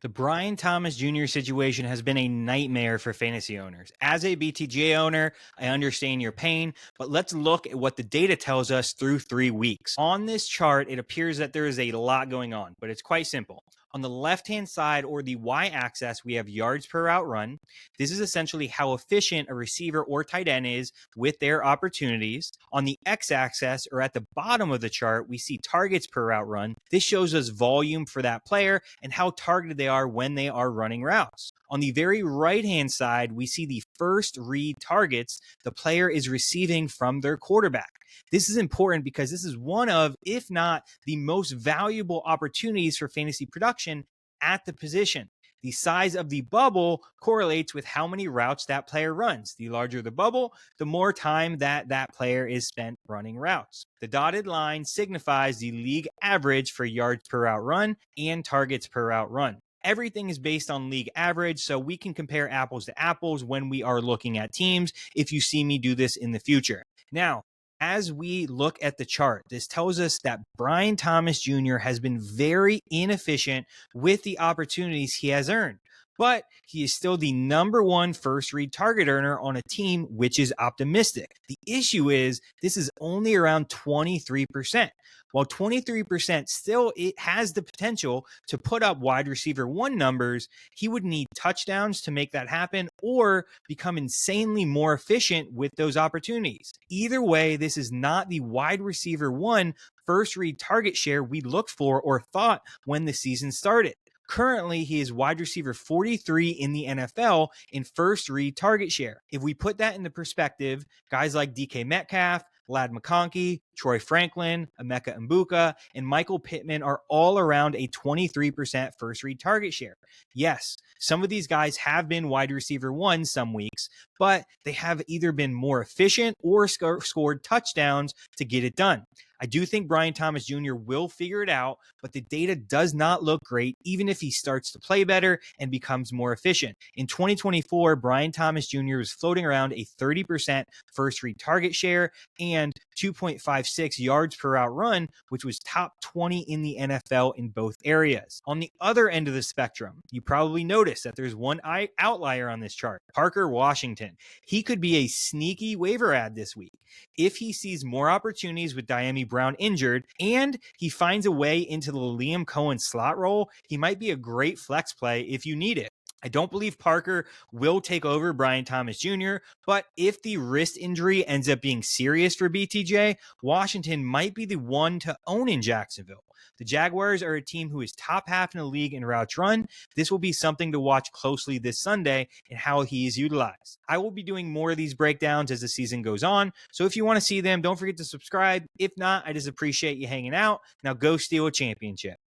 The Brian Thomas Jr. situation has been a nightmare for fantasy owners. As a BTJ owner, I understand your pain, but let's look at what the data tells us through 3 weeks. On this chart, it appears that there is a lot going on, but it's quite simple. On the left-hand side, or the y-axis, we have yards per route run. This is essentially how efficient a receiver or tight end is with their opportunities. On the x-axis, or at the bottom of the chart, we see targets per route run. This shows us volume for that player and how targeted they are when they are running routes. On the very right-hand side, we see the first read targets the player is receiving from their quarterback. This is important because this is one of, if not the most valuable opportunities for fantasy production at the position. The size of the bubble correlates with how many routes that player runs. The larger the bubble, the more time that player is spent running routes. The dotted line signifies the league average for yards per route run and targets per route run. Everything is based on league average, so we can compare apples to apples when we are looking at teams if you see me do this in the future. Now, as we look at the chart, this tells us that Brian Thomas Jr. has been very inefficient with the opportunities he has earned, but he is still the #1 first read target earner on a team, which is optimistic. The issue is this is only around 23%. While 23% still it has the potential to put up wide receiver 1 numbers, he would need touchdowns to make that happen or become insanely more efficient with those opportunities. Either way, this is not the wide receiver 1 first read target share we looked for or thought when the season started. Currently, he is wide receiver 43 in the NFL in first read target share. If we put that into perspective, guys like DK Metcalf, McConkey, Troy Franklin, Emeka Egbuka, and Michael Pittman are all around a 23% first read target share. Yes, some of these guys have been wide receiver 1 some weeks, but they have either been more efficient or scored touchdowns to get it done. I do think Brian Thomas Jr. will figure it out, but the data does not look great even if he starts to play better and becomes more efficient. In 2024, Brian Thomas Jr. was floating around a 30% first read target share and 2.56 yards per route run, which was top 20 in the NFL in both areas. On the other end of the spectrum, you probably noticed that there's one outlier on this chart, Parker Washington. He could be a sneaky waiver ad this week. If he sees more opportunities with Dyami Brown injured and he finds a way into the Liam Cohen slot role, he might be a great flex play if you need it. I don't believe Parker will take over Brian Thomas Jr., but if the wrist injury ends up being serious for BTJ, Washington might be the one to own in Jacksonville. The Jaguars are a team who is top half in the league in routes run. This will be something to watch closely this Sunday and how he is utilized. I will be doing more of these breakdowns as the season goes on, so if you want to see them, don't forget to subscribe. If not, I just appreciate you hanging out. Now go steal a championship.